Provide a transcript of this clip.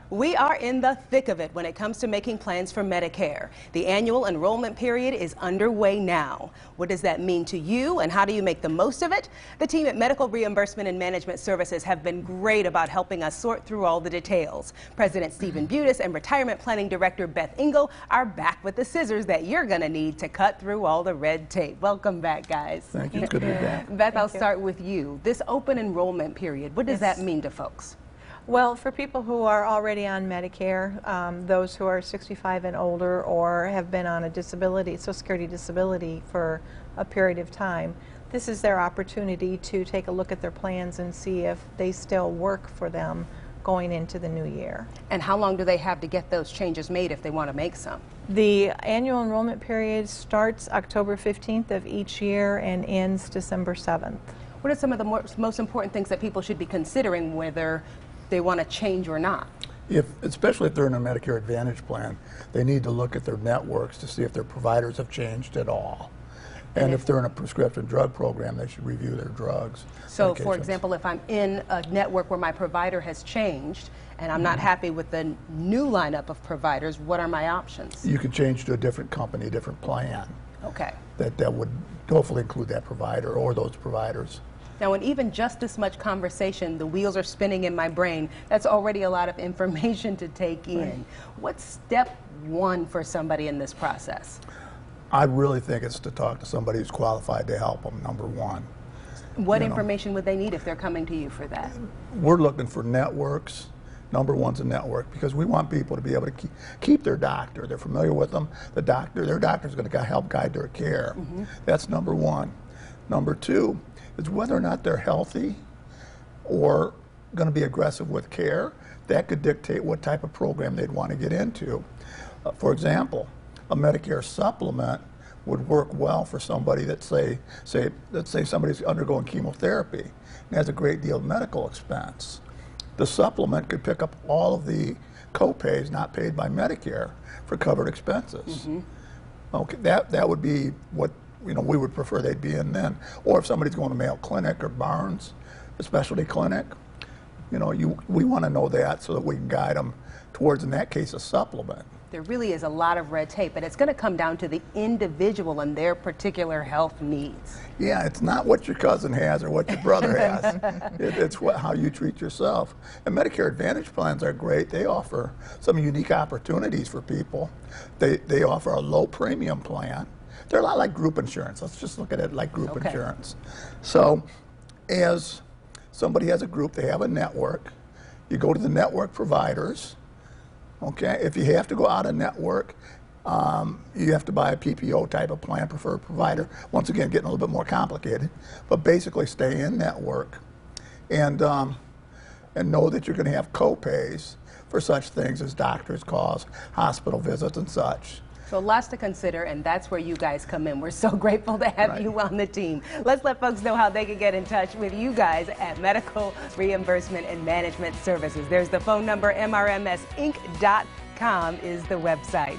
We are in the thick of it when it comes to making plans for Medicare. The annual enrollment period is underway now. What does that mean to you, and how do you make the most of it? The team at Medical Reimbursement and Management Services have been great about helping us sort through all the details. President Stephen Butis and Retirement Planning Director Beth Engel are back with the scissors that you're going to need to cut through all the red tape. Welcome back, guys. Thank you. It's good to be back. Beth, I'll start with you. This open enrollment period, what does that mean to folks? Well, for people who are already on Medicare, those who are 65 and older or have been on a disability, Social Security disability for a period of time, this is their opportunity to take a look at their plans and see if they still work for them going into the new year. And how long do they have to get those changes made if they want to make some? The annual enrollment period starts October 15th of each year and ends December 7th. What are some of the most important things that people should be considering whether they want to change or not? Especially if they're in a Medicare Advantage plan, they need to look at their networks to see if their providers have changed at all. And if they're in a prescription drug program, they should review their drugs. So, for example, if I'm in a network where my provider has changed and I'm not happy with the new lineup of providers, what are my options? You can change to a different company, different plan. Okay. That would hopefully include that provider or those providers. Now, in even just this much conversation, the wheels are spinning in my brain. That's already a lot of information to take in. Right. What's step one for somebody in this process? I really think it's to talk to somebody who's qualified to help them, number one. What information would they need if they're coming to you for that? We're looking for networks. Number one's a network, because we want people to be able to keep their doctor. They're familiar with them. Their doctor's going to help guide their care. That's number one. Number two is whether or not they're healthy or going to be aggressive with care. That could dictate what type of program they'd want to get into. For example, a Medicare supplement would work well for somebody that let's say somebody's undergoing chemotherapy and has a great deal of medical expense. The supplement could pick up all of the co-pays not paid by Medicare for covered expenses. Okay, that would be what we would prefer they'd be in then. Or if somebody's going to Mayo Clinic or Barnes, a specialty clinic, we want to know that so that we can guide them towards, in that case, a supplement. There really is a lot of red tape, but it's going to come down to the individual and their particular health needs. Yeah, it's not what your cousin has or what your brother has. It's how you treat yourself. And Medicare Advantage plans are great. They offer some unique opportunities for people. They offer a low premium plan. They're a lot like group insurance. Let's just look at it like group insurance. So as somebody has a group, they have a network. You go to the network providers. Okay, if you have to go out of network, you have to buy a PPO type of plan, preferred provider. Once again, getting a little bit more complicated, but basically stay in network and know that you're going to have co-pays for such things as doctor's costs, hospital visits, and such. So lots to consider, and that's where you guys come in. We're so grateful to have you on the team. Let's let folks know how they can get in touch with you guys at Medical Reimbursement and Management Services. There's the phone number, mrmsinc.com is the website.